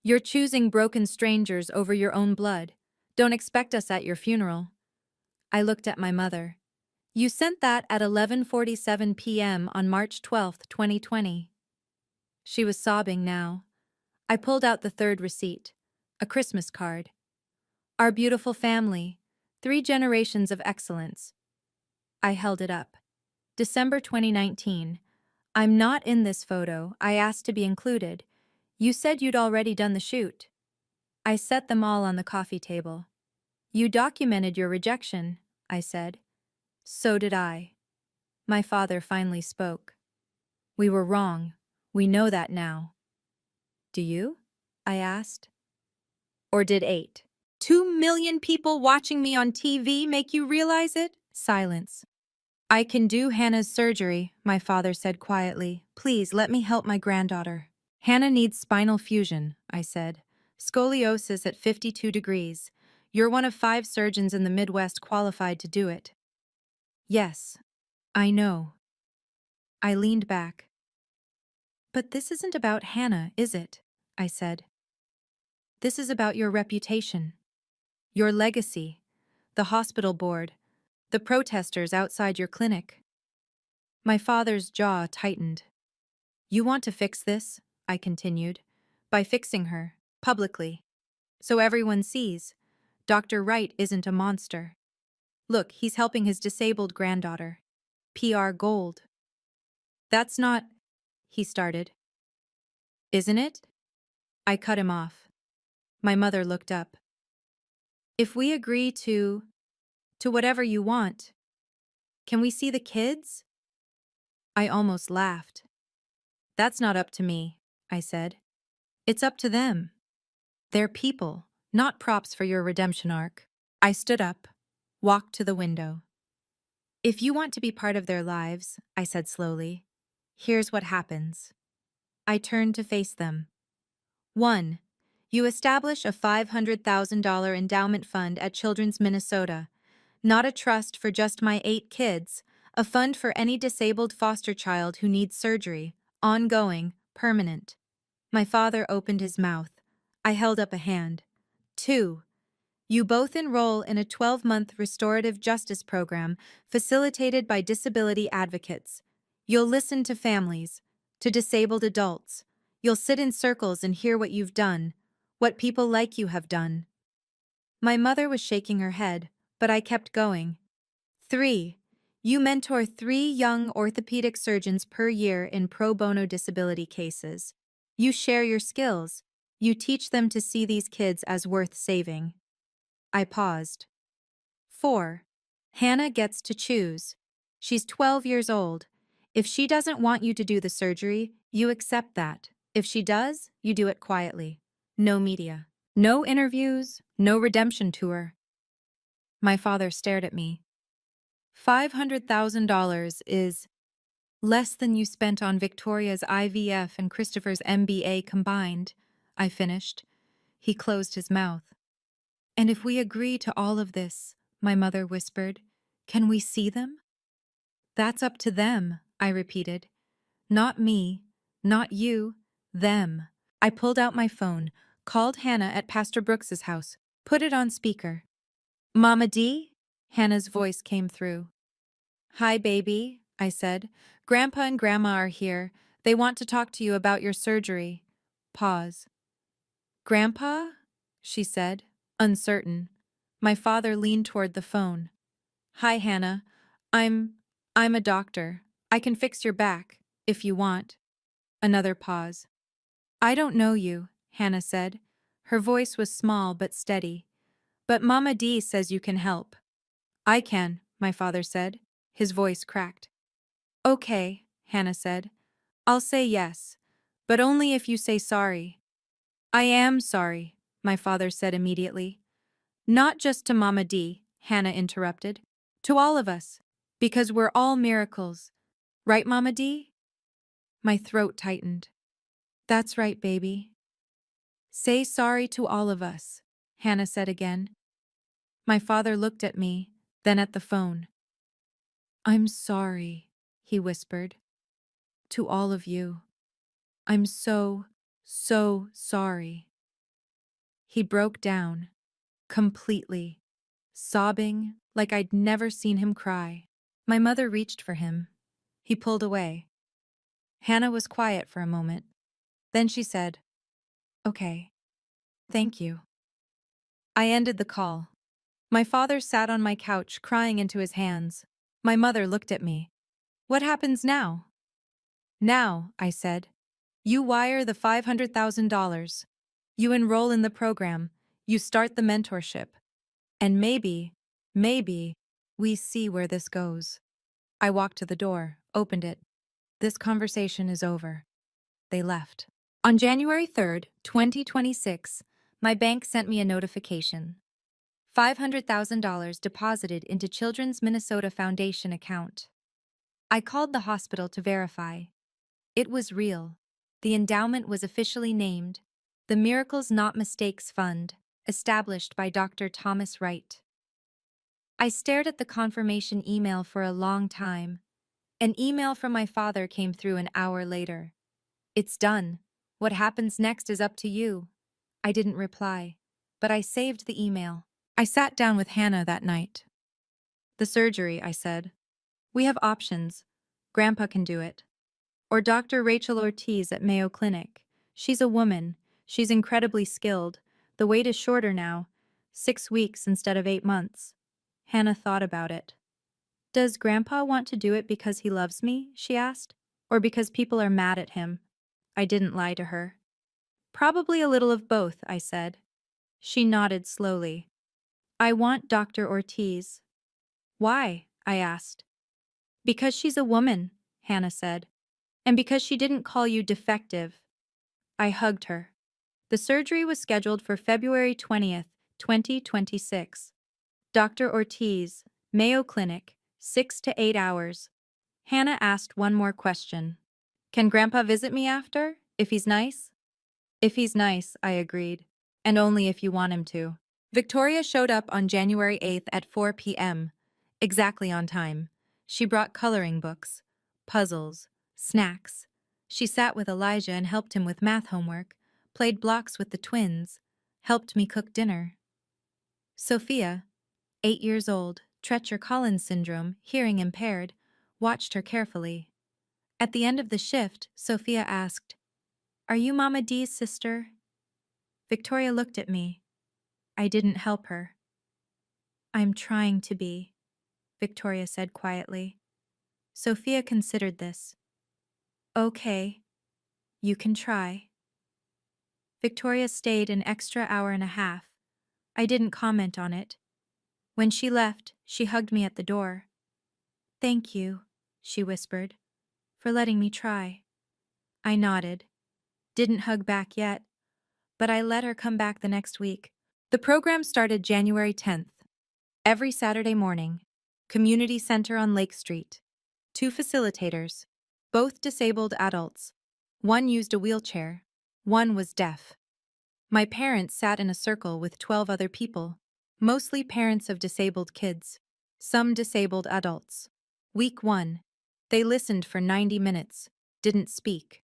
Speaker 1: You're choosing broken strangers over your own blood. Don't expect us at your funeral. I looked at my mother. You sent that at 11:47 p.m. on March 12th, 2020. She was sobbing now. I pulled out the third receipt, a Christmas card. Our beautiful family, 3 generations of excellence. I held it up. December 2019. I'm not in this photo. I asked to be included. You said you'd already done the shoot. I set them all on the coffee table. You documented your rejection, I said. So did I. My father finally spoke. We were wrong. We know that now. Do you? I asked. Or did 2 million people watching me on TV make you realize it? Silence. I can do Hannah's surgery, my father said quietly. Please let me help my granddaughter. Hannah needs spinal fusion, I said. Scoliosis at 52 degrees. You're one of 5 surgeons in the Midwest qualified to do it. Yes, I know. I leaned back. But this isn't about Hannah, is it? I said. This is about your reputation, your legacy, the hospital board, the protesters outside your clinic. My father's jaw tightened. You want to fix this, I continued, by fixing her, publicly, so everyone sees. Dr. Wright isn't a monster. Look, he's helping his disabled granddaughter. PR gold. That's not, he started. Isn't it? I cut him off. My mother looked up. If we agree to whatever you want, can we see the kids? I almost laughed. That's not up to me, I said. It's up to them. They're people, not props for your redemption arc. I stood up, walked to the window. If you want to be part of their lives, I said slowly, here's what happens. I turned to face them. 1. You establish a $500,000 endowment fund at Children's Minnesota, not a trust for just my 8 kids, a fund for any disabled foster child who needs surgery, ongoing, permanent. My father opened his mouth. I held up a hand. 2. You both enroll in a 12-month restorative justice program facilitated by disability advocates. You'll listen to families, to disabled adults. You'll sit in circles and hear what you've done, what people like you have done. My mother was shaking her head, but I kept going. 3. You mentor 3 young orthopedic surgeons per year in pro bono disability cases. You share your skills. You teach them to see these kids as worth saving. I paused. 4. Hannah gets to choose. She's 12 years old. If she doesn't want you to do the surgery, you accept that. If she does, you do it quietly. No media. No interviews, no redemption tour. My father stared at me. $500,000 is less than you spent on Victoria's IVF and Christopher's MBA combined, I finished. He closed his mouth. And if we agree to all of this, my mother whispered, can we see them? That's up to them, I repeated. Not me, not you, them. I pulled out my phone, called Hannah at Pastor Brooks's house, put it on speaker. Mama D? Hannah's voice came through. Hi, baby, I said. Grandpa and Grandma are here. They want to talk to you about your surgery. Pause. Grandpa? She said, uncertain. My father leaned toward the phone. Hi, Hannah. I'm a doctor. I can fix your back, if you want. Another pause. I don't know you, Hannah said. Her voice was small but steady. But Mama D says you can help. I can, my father said. His voice cracked. Okay, Hannah said. I'll say yes, but only if you say sorry. I am sorry, my father said immediately. Not just to Mama D, Hannah interrupted. To all of us. Because we're all miracles. Right, Mama D? My throat tightened. That's right, baby. Say sorry to all of us, Hannah said again. My father looked at me, then at the phone. I'm sorry, he whispered. To all of you. I'm so, so sorry. He broke down, completely, sobbing like I'd never seen him cry. My mother reached for him. He pulled away. Hannah was quiet for a moment. Then she said, Okay, thank you. I ended the call. My father sat on my couch crying into his hands. My mother looked at me. What happens now? Now, I said. You wire the $500,000. You enroll in the program. You start the mentorship. And maybe, we see where this goes. I walked to the door, opened it. This conversation is over. They left. On January 3rd, 2026, my bank sent me a notification. $500,000 deposited into Children's Minnesota Foundation account. I called the hospital to verify. It was real. The endowment was officially named the Miracles Not Mistakes Fund, established by Dr. Thomas Wright. I stared at the confirmation email for a long time. An email from my father came through an hour later. It's done. What happens next is up to you. I didn't reply, but I saved the email. I sat down with Hannah that night. The surgery, I said. We have options. Grandpa can do it. Or Dr. Rachel Ortiz at Mayo Clinic. She's a woman. She's incredibly skilled. The wait is shorter now. 6 weeks instead of 8 months. Hannah thought about it. Does Grandpa want to do it because he loves me? She asked. Or because people are mad at him? I didn't lie to her. Probably a little of both, I said. She nodded slowly. I want Dr. Ortiz. Why? I asked. Because she's a woman, Hannah said. And because she didn't call you defective. I hugged her. The surgery was scheduled for February 20th, 2026. Dr. Ortiz, Mayo Clinic, 6 to 8 hours. Hannah asked one more question. Can Grandpa visit me after, if he's nice? If he's nice, I agreed. And only if you want him to. Victoria showed up on January 8th at 4 p.m. Exactly on time. She brought coloring books, puzzles, snacks. She sat with Elijah and helped him with math homework, played blocks with the twins, helped me cook dinner. Sophia, 8 years old, Treacher Collins syndrome, hearing impaired, watched her carefully. At the end of the shift, Sophia asked, Are you Mama D's sister? Victoria looked at me. I didn't help her. I'm trying to be, Victoria said quietly. Sophia considered this. Okay, you can try. Victoria stayed an extra hour and a half. I didn't comment on it. When she left, she hugged me at the door. Thank you, she whispered, for letting me try. I nodded. Didn't hug back yet, but I let her come back the next week. The program started January 10th. Every Saturday morning, community center on Lake Street. 2 facilitators, both disabled adults. One used a wheelchair. One was deaf. My parents sat in a circle with 12 other people, mostly parents of disabled kids, some disabled adults. Week 1. They listened for 90 minutes, didn't speak.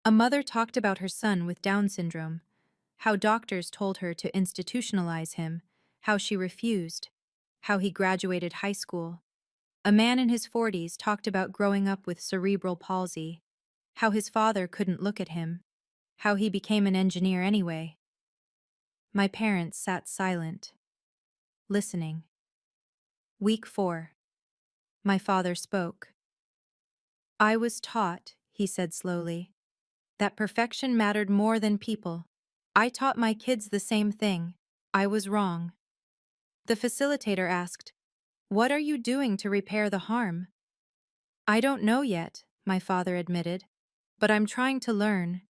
Speaker 1: A mother talked about her son with Down syndrome, how doctors told her to institutionalize him, how she refused, how he graduated high school. A man in his 40s talked about growing up with cerebral palsy, how his father couldn't look at him, how he became an engineer anyway. My parents sat silent, listening. Week 4. My father spoke. I was taught, he said slowly, that perfection mattered more than people. I taught my kids the same thing. I was wrong. The facilitator asked, What are you doing to repair the harm? I don't know yet, my father admitted, but I'm trying to learn.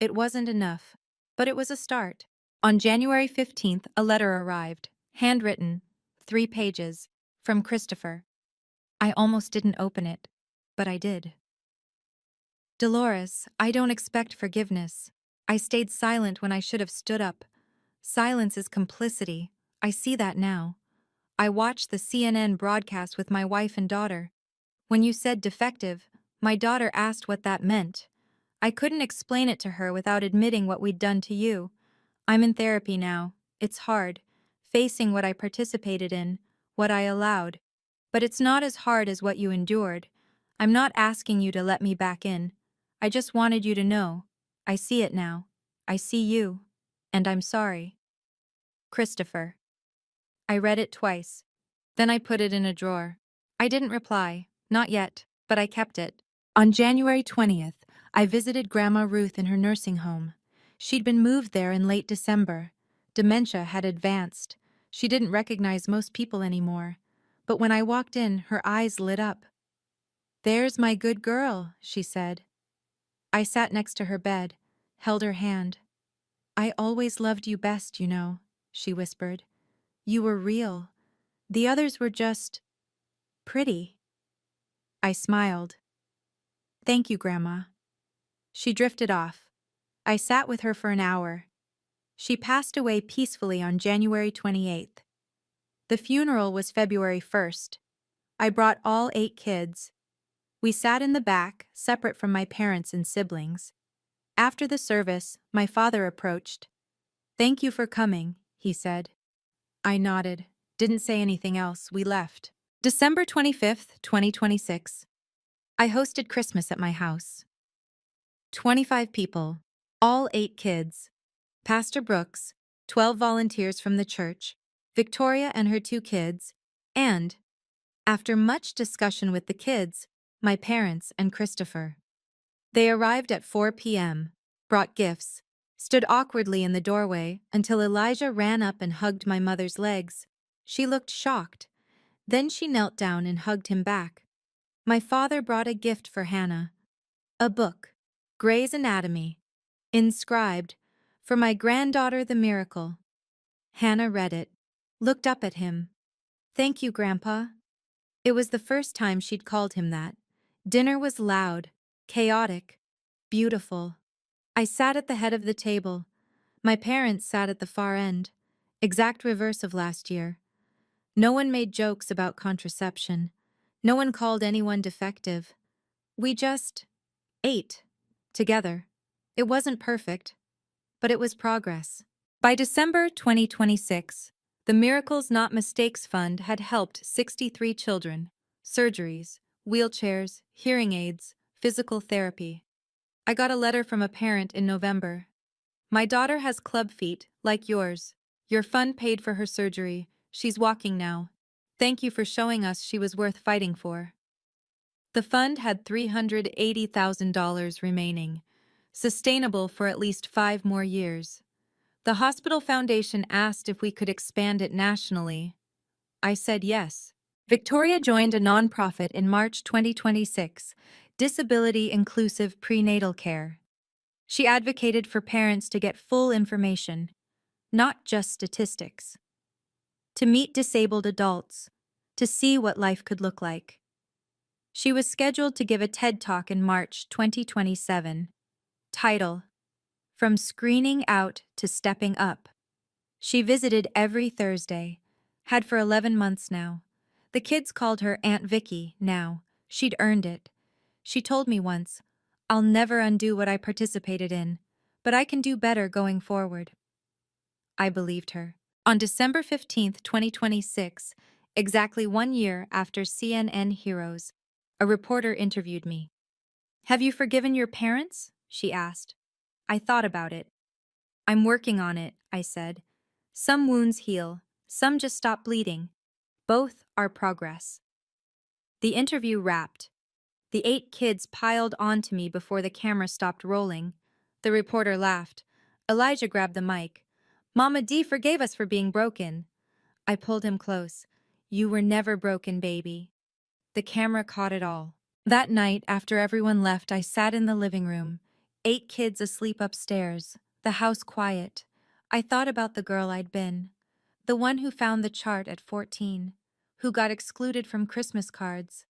Speaker 1: It wasn't enough, but it was a start. On January 15th, a letter arrived, handwritten, 3 pages, from Christopher. I almost didn't open it, but I did. Dolores, I don't expect forgiveness. I stayed silent when I should have stood up. Silence is complicity. I see that now. I watched the CNN broadcast with my wife and daughter. When you said defective, my daughter asked what that meant. I couldn't explain it to her without admitting what we'd done to you. I'm in therapy now. It's hard, facing what I participated in, what I allowed. But it's not as hard as what you endured. I'm not asking you to let me back in. I just wanted you to know. I see it now. I see you. And I'm sorry. Christopher. I read it twice. Then I put it in a drawer. I didn't reply, not yet, but I kept it. On January 20th, I visited Grandma Ruth in her nursing home. She'd been moved there in late December. Dementia had advanced. She didn't recognize most people anymore. But when I walked in, her eyes lit up. "There's my good girl," she said. I sat next to her bed, held her hand. "I always loved you best, you know," she whispered. "You were real. The others were just pretty." I smiled. "Thank you, Grandma." She drifted off. I sat with her for an hour. She passed away peacefully on January 28th. The funeral was February 1st. I brought all 8 kids. We sat in the back, separate from my parents and siblings. After the service, my father approached. "Thank you for coming," he said. I nodded, didn't say anything else. We left. December 25th, 2026. I hosted Christmas at my house. 25 people, all 8 kids. Pastor Brooks, 12 volunteers from the church, Victoria and her 2 kids, and, after much discussion with the kids, my parents and Christopher. They arrived at 4 p.m., brought gifts, stood awkwardly in the doorway until Elijah ran up and hugged my mother's legs. She looked shocked. Then she knelt down and hugged him back. My father brought a gift for Hannah. A book, Gray's Anatomy, inscribed, "For my granddaughter the miracle." Hannah read it, looked up at him. "Thank you, Grandpa." It was the first time she'd called him that. Dinner was loud, chaotic, beautiful. I sat at the head of the table. My parents sat at the far end, exact reverse of last year. No one made jokes about contraception. No one called anyone defective. We just ate together. It wasn't perfect, but it was progress. By December 2026, the Miracles Not Mistakes Fund had helped 63 children, surgeries, wheelchairs, hearing aids, physical therapy. I got a letter from a parent in November. "My daughter has club feet, like yours. Your fund paid for her surgery. She's walking now. Thank you for showing us she was worth fighting for." The fund had $380,000 remaining, sustainable for at least 5 more years. The hospital foundation asked if we could expand it nationally. I said yes. Victoria joined a nonprofit in March 2026, Disability Inclusive Prenatal Care. She advocated for parents to get full information, not just statistics. To meet disabled adults, to see what life could look like. She was scheduled to give a TED Talk in March 2027. Title: From Screening Out to Stepping Up. She visited every Thursday, had for 11 months now. The kids called her Aunt Vicky now. She'd earned it. She told me once, "I'll never undo what I participated in, but I can do better going forward." I believed her. On December 15th, 2026, exactly 1 year after CNN Heroes, a reporter interviewed me. "Have you forgiven your parents?" she asked. I thought about it. "I'm working on it," I said. "Some wounds heal, some just stop bleeding. Both are progress." The interview wrapped. The 8 kids piled onto me before the camera stopped rolling. The reporter laughed. Elijah grabbed the mic. "Mama D forgave us for being broken." I pulled him close. "You were never broken, baby." The camera caught it all. That night, after everyone left, I sat in the living room. 8 kids asleep upstairs, the house quiet. I thought about the girl I'd been. The one who found the chart at 14. Who got excluded from Christmas cards.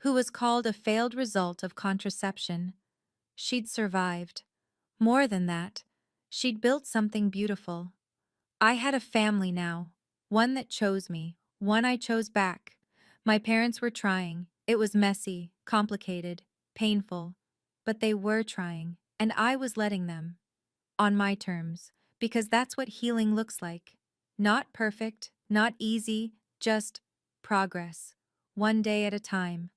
Speaker 1: who was called a failed result of contraception. She'd survived. More than that, she'd built something beautiful. I had a family now, one that chose me, one I chose back. My parents were trying. It was messy, complicated, painful, but they were trying, and I was letting them. On my terms, because that's what healing looks like. Not perfect, not easy, just progress. One day at a time.